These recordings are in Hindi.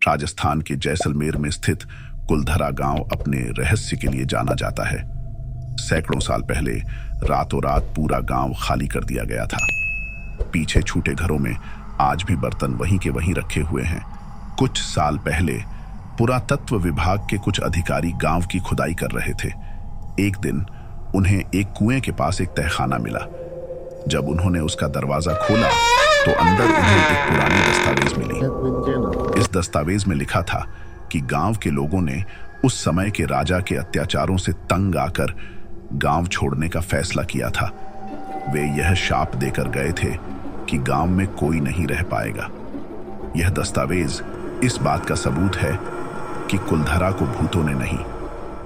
राजस्थान के जैसलमेर में स्थित कुलधरा गांव अपने रहस्य के लिए जाना जाता है। सैकड़ों साल पहले रातों रात पूरा गांव खाली कर दिया गया था। पीछे छूटे घरों में आज भी बर्तन वहीं के वहीं रखे हुए हैं। कुछ साल पहले पुरातत्व विभाग के कुछ अधिकारी गांव की खुदाई कर रहे थे। एक दिन उन्हें एक कुएं के पास एक तहखाना मिला। जब उन्होंने उसका दरवाजा खोला तो अंदर उन्हें एक पुरानी दस्तावेज मिली। इस दस्तावेज में लिखा था कि गांव के लोगों ने उस समय के राजा के अत्याचारों से तंग आकर गांव छोड़ने का फैसला किया था। वे यह शाप देकर गए थे कि गांव में कोई नहीं रह पाएगा। यह दस्तावेज इस बात का सबूत है कि कुलधरा को भूतों ने नहीं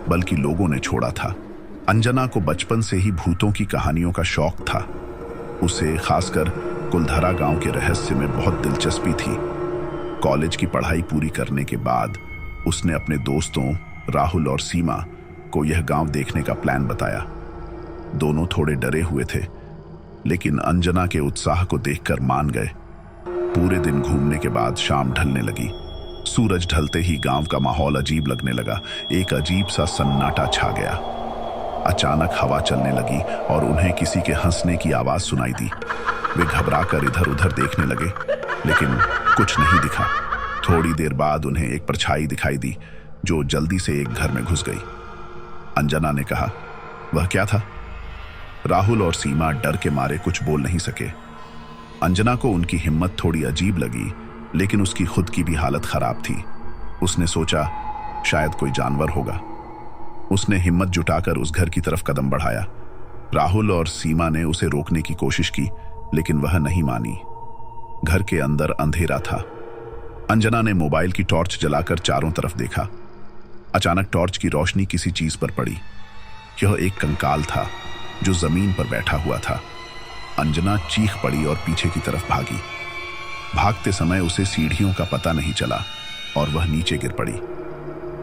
बल्कि लोगों ने छोड़ा था। अंजना को बचपन से ही भूतों की कहानियों का शौक था। उसे खासकर कुलधरा गांव के रहस्य में बहुत दिलचस्पी थी। कॉलेज की पढ़ाई पूरी करने के बाद उसने अपने दोस्तों राहुल और सीमा को यह गांव देखने का प्लान बताया। दोनों थोड़े डरे हुए थे, लेकिन अंजना के उत्साह को देखकर मान गए। पूरे दिन घूमने के बाद शाम ढलने लगी। सूरज ढलते ही गांव का माहौल अजीब लगने लगा। एक अजीब सा सन्नाटा छा गया। अचानक हवा चलने लगी और उन्हें किसी के हंसने की आवाज सुनाई दी। वे घबराकर इधर उधर देखने लगे, लेकिन कुछ नहीं दिखा। थोड़ी देर बाद उन्हें एक परछाई दिखाई दी जो जल्दी से एक घर में घुस गई। अंजना ने कहा, वह क्या था? राहुल और सीमा डर के मारे कुछ बोल नहीं सके। अंजना को उनकी हिम्मत थोड़ी अजीब लगी, लेकिन उसकी खुद की भी हालत खराब थी। उसने सोचा शायद कोई जानवर होगा। उसने हिम्मत जुटाकर उस घर की तरफ कदम बढ़ाया। राहुल और सीमा ने उसे रोकने की कोशिश की, लेकिन वह नहीं मानी। घर के अंदर अंधेरा था। अंजना ने मोबाइल की टॉर्च जलाकर चारों तरफ देखा। अचानक टॉर्च की रोशनी किसी चीज पर पड़ी। यह एक कंकाल था जो जमीन पर बैठा हुआ था। अंजना चीख पड़ी और पीछे की तरफ भागी। भागते समय उसे सीढ़ियों का पता नहीं चला और वह नीचे गिर पड़ी।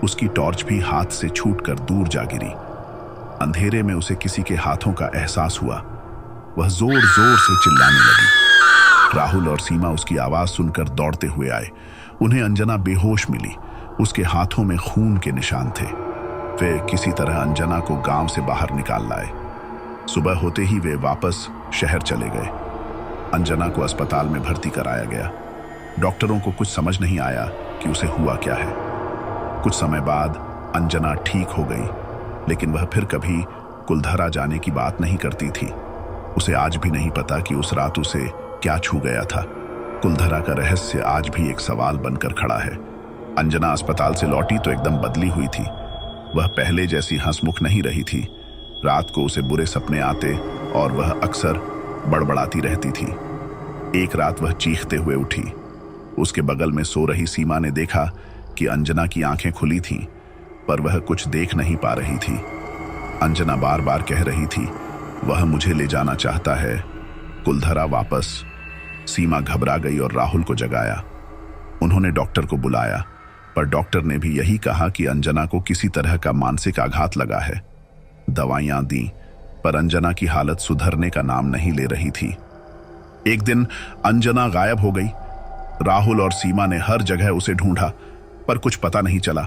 उसकी टॉर्च भी हाथ से छूटकर दूर जा गिरी। अंधेरे में उसे किसी के हाथों का एहसास हुआ। वह जोर जोर से चिल्लाने लगी। राहुल और सीमा उसकी आवाज सुनकर दौड़ते हुए आए। उन्हें अंजना बेहोश मिली। उसके हाथों में खून के निशान थे। वे किसी तरह अंजना को गांव से बाहर निकाल लाए। सुबह होते ही वे वापस शहर चले गए। अंजना को अस्पताल में भर्ती कराया गया। डॉक्टरों को कुछ समझ नहीं आया कि उसे हुआ क्या है। कुछ समय बाद अंजना ठीक हो गई, लेकिन वह फिर कभी कुलधरा जाने की बात नहीं करती थी। उसे आज भी नहीं पता कि उस रात उसे क्या छू गया था। कुलधरा का रहस्य आज भी एक सवाल बनकर खड़ा है। अंजना अस्पताल से लौटी तो एकदम बदली हुई थी। वह पहले जैसी हंसमुख नहीं रही थी। रात को उसे बुरे सपने आते और वह अक्सर बड़बड़ाती रहती थी। एक रात वह चीखते हुए उठी। उसके बगल में सो रही सीमा ने देखा कि अंजना की आंखें खुली थीं, पर वह कुछ देख नहीं पा रही थी। अंजना बार बार कह रही थी, वह मुझे ले जाना चाहता है, कुलधरा वापस। सीमा घबरा गई और राहुल को जगाया। उन्होंने डॉक्टर को बुलाया, पर डॉक्टर ने भी यही कहा कि अंजना को किसी तरह का मानसिक आघात लगा है। दवाइयां दी, पर अंजना की हालत सुधरने का नाम नहीं ले रही थी। एक दिन अंजना गायब हो गई। राहुल और सीमा ने हर जगह उसे ढूंढा, पर कुछ पता नहीं चला।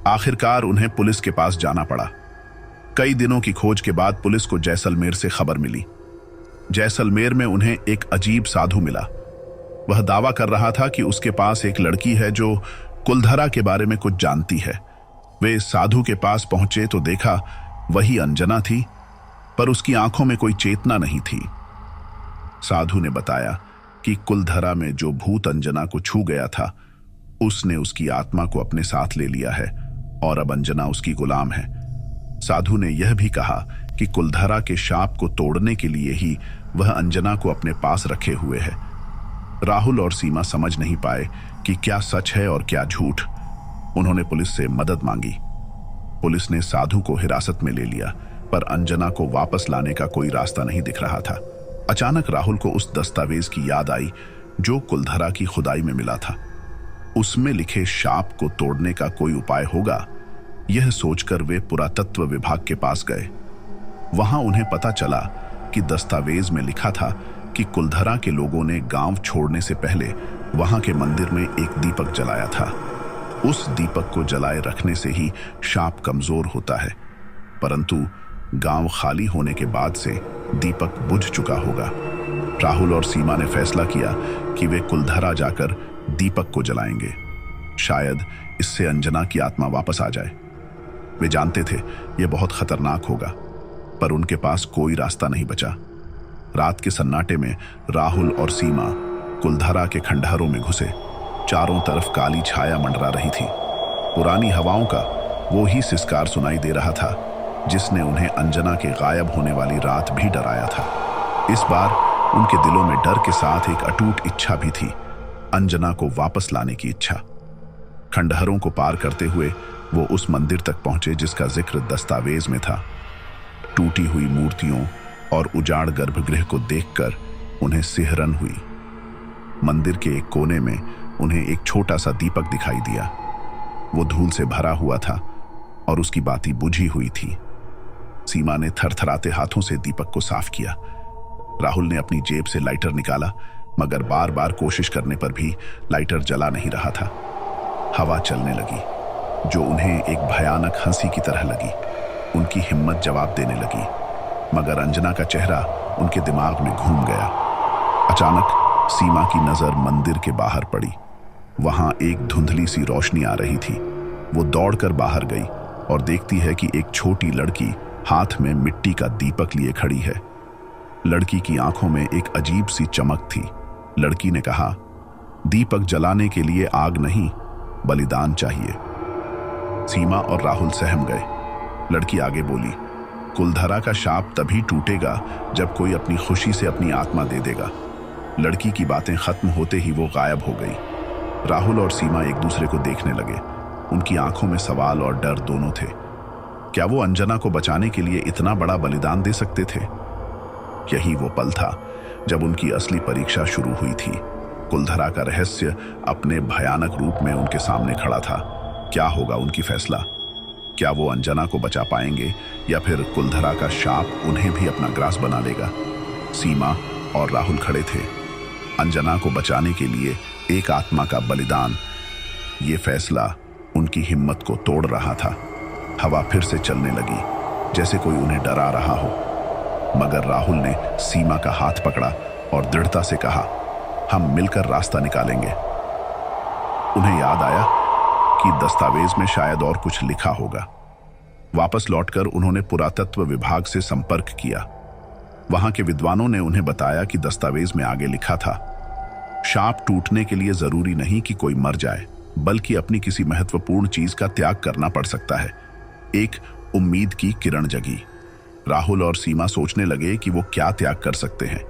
आखिरकार उन्हें पुलिस के पास जाना पड़ा। कई दिनों की खोज के बाद पुलिस को जैसलमेर से खबर मिली। जैसलमेर में उन्हें एक अजीब साधु मिला। वह दावा कर रहा था कि उसके पास एक लड़की है जो कुलधरा के बारे में कुछ जानती है। वे साधु के पास पहुंचे तो देखा वही अंजना थी, पर उसकी आंखों में कोई चेतना नहीं थी। साधु ने बताया कि कुलधरा में जो भूत अंजना को छू गया था, उसने उसकी आत्मा को अपने साथ ले लिया है और अब अंजना उसकी गुलाम है। साधु ने यह भी कहा कि कुलधरा के शाप को तोड़ने के लिए ही वह अंजना को अपने पास रखे हुए है। राहुल और सीमा समझ नहीं पाए कि क्या सच है और क्या झूठ। उन्होंने पुलिस से मदद मांगी। पुलिस ने साधु को हिरासत में ले लिया, पर अंजना को वापस लाने का कोई रास्ता नहीं दिख रहा था। अचानक राहुल को उस दस्तावेज की याद आई जो कुलधरा की खुदाई में मिला था। उसमें लिखे शाप को तोड़ने का कोई उपाय होगा। यह सोचकर वे पुरातत्व विभाग के पास गए। वहां उन्हें पता चला कि दस्तावेज में लिखा था कि कुलधरा के लोगों ने गांव छोड़ने से पहले वहां के मंदिर में एक दीपक जलाया था। उस दीपक को जलाए रखने से ही शाप कमजोर होता है, परंतु गांव खाली होने के बाद से दीपक बुझ चुका होगा। राहुल और सीमा ने फैसला किया कि वे कुलधरा जाकर दीपक को जलाएंगे। शायद इससे अंजना की आत्मा वापस आ जाए। वे जानते थे यह बहुत खतरनाक होगा, पर उनके पास कोई रास्ता नहीं बचा। रात के सन्नाटे में राहुल और सीमा कुलधरा के खंडहरों में घुसे। चारों तरफ काली छाया मंडरा रही थी। पुरानी हवाओं का वो ही सिसकार सुनाई दे रहा था जिसने उन्हें अंजना के गायब होने वाली रात भी डराया था। इस बार उनके दिलों में डर के साथ एक अटूट इच्छा भी थी, अंजना को वापस लाने की इच्छा। खंडहरों को पार करते हुए वो उस मंदिर तक पहुंचे जिसका जिक्र दस्तावेज में था। टूटी हुई मूर्तियों और उजाड़ गर्भगृह को देखकर उन्हें सिहरन हुई। मंदिर के एक कोने में उन्हें एक छोटा सा दीपक दिखाई दिया। वो धूल से भरा हुआ था और उसकी बाती बुझी हुई थी। सीमा ने थरथराते हाथों से दीपक को साफ किया। राहुल ने अपनी जेब से लाइटर निकाला, मगर बार बार कोशिश करने पर भी लाइटर जला नहीं रहा था। हवा चलने लगी, जो उन्हें एक भयानक हंसी की तरह लगी। उनकी हिम्मत जवाब देने लगी, मगर अंजना का चेहरा उनके दिमाग में घूम गया। अचानक सीमा की नजर मंदिर के बाहर पड़ी। वहां एक धुंधली सी रोशनी आ रही थी। वो दौड़कर बाहर गई और देखती है कि एक छोटी लड़की हाथ में मिट्टी का दीपक लिए खड़ी है। लड़की की आंखों में एक अजीब सी चमक थी। लड़की ने कहा, दीपक जलाने के लिए आग नहीं, बलिदान चाहिए। सीमा और राहुल सहम गए। लड़की आगे बोली, कुलधरा का शाप तभी टूटेगा जब कोई अपनी खुशी से अपनी आत्मा दे देगा। लड़की की बातें खत्म होते ही वो गायब हो गई। राहुल और सीमा एक दूसरे को देखने लगे। उनकी आंखों में सवाल और डर दोनों थे। क्या वो अंजना को बचाने के लिए इतना बड़ा बलिदान दे सकते थे? यही वो पल था जब उनकी असली परीक्षा शुरू हुई थी। कुलधरा का रहस्य अपने भयानक रूप में उनके सामने खड़ा था। क्या होगा उनकी फैसला? क्या वो अंजना को बचा पाएंगे या फिर कुलधरा का शाप उन्हें भी अपना ग्रास बना लेगा? सीमा और राहुल खड़े थे। अंजना को बचाने के लिए एक आत्मा का बलिदान, ये फैसला उनकी हिम्मत को तोड़ रहा था। हवा फिर से चलने लगी, जैसे कोई उन्हें डरा रहा हो। मगर राहुल ने सीमा का हाथ पकड़ा और दृढ़ता से कहा, हम मिलकर रास्ता निकालेंगे। उन्हें याद आया कि दस्तावेज में शायद और कुछ लिखा होगा। वापस लौटकर उन्होंने पुरातत्व विभाग से संपर्क किया। वहां के विद्वानों ने उन्हें बताया कि दस्तावेज में आगे लिखा था, शाप टूटने के लिए जरूरी नहीं कि कोई मर जाए, बल्कि अपनी किसी महत्वपूर्ण चीज का त्याग करना पड़ सकता है। एक उम्मीद की किरण जगी। राहुल और सीमा सोचने लगे कि वो क्या त्याग कर सकते हैं।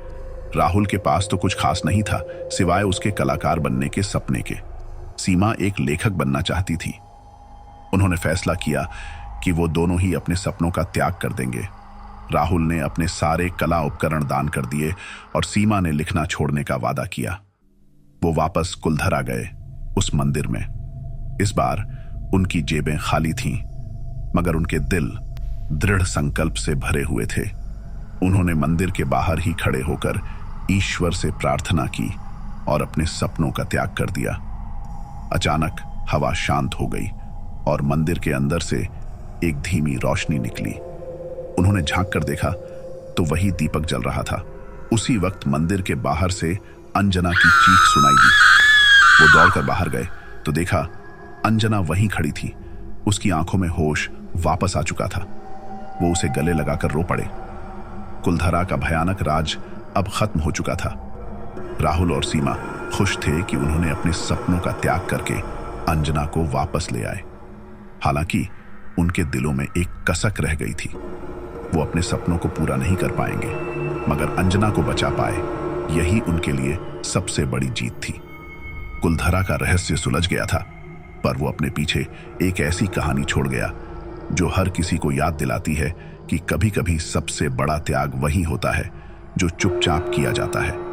राहुल के पास तो कुछ खास नहीं था सिवाय उसके कलाकार बनने के सपने के। सीमा एक लेखक बनना चाहती थी। उन्होंने फैसला किया कि वो दोनों ही अपने सपनों का त्याग कर देंगे। राहुल ने अपने सारे कला उपकरण दान कर दिए और सीमा ने लिखना छोड़ने का वादा किया। वो वापस कुलधरा गए, उस मंदिर में। इस बार उनकी जेबें खाली थीं, मगर उनके दिल दृढ़ संकल्प से भरे हुए थे। उन्होंने मंदिर के बाहर ही खड़े होकर ईश्वर से प्रार्थना की और अपने सपनों का त्याग कर दिया। अचानक हवा शांत हो गई और मंदिर के अंदर से एक धीमी रोशनी निकली। उन्होंने झांक कर देखा तो वही दीपक जल रहा था। उसी वक्त मंदिर के बाहर से अंजना की चीख सुनाई दी। वो दौड़कर बाहर गए तो देखा अंजना वहीं खड़ी थी। उसकी आंखों में होश वापस आ चुका था। वो उसे गले लगाकर रो पड़े। कुलधरा का भयानक राज अब खत्म हो चुका था। राहुल और सीमा खुश थे कि उन्होंने अपने सपनों का त्याग करके अंजना को वापस ले आए। हालांकि उनके दिलों में एक कसक रह गई थी। वो अपने सपनों को पूरा नहीं कर पाएंगे, मगर अंजना को बचा पाए, यही उनके लिए सबसे बड़ी जीत थी। कुलधरा का रहस्य सुलझ गया था, पर वो अपने पीछे एक ऐसी कहानी छोड़ गया जो हर किसी को याद दिलाती है कि कभी-कभी सबसे बड़ा त्याग वही होता है जो चुपचाप किया जाता है।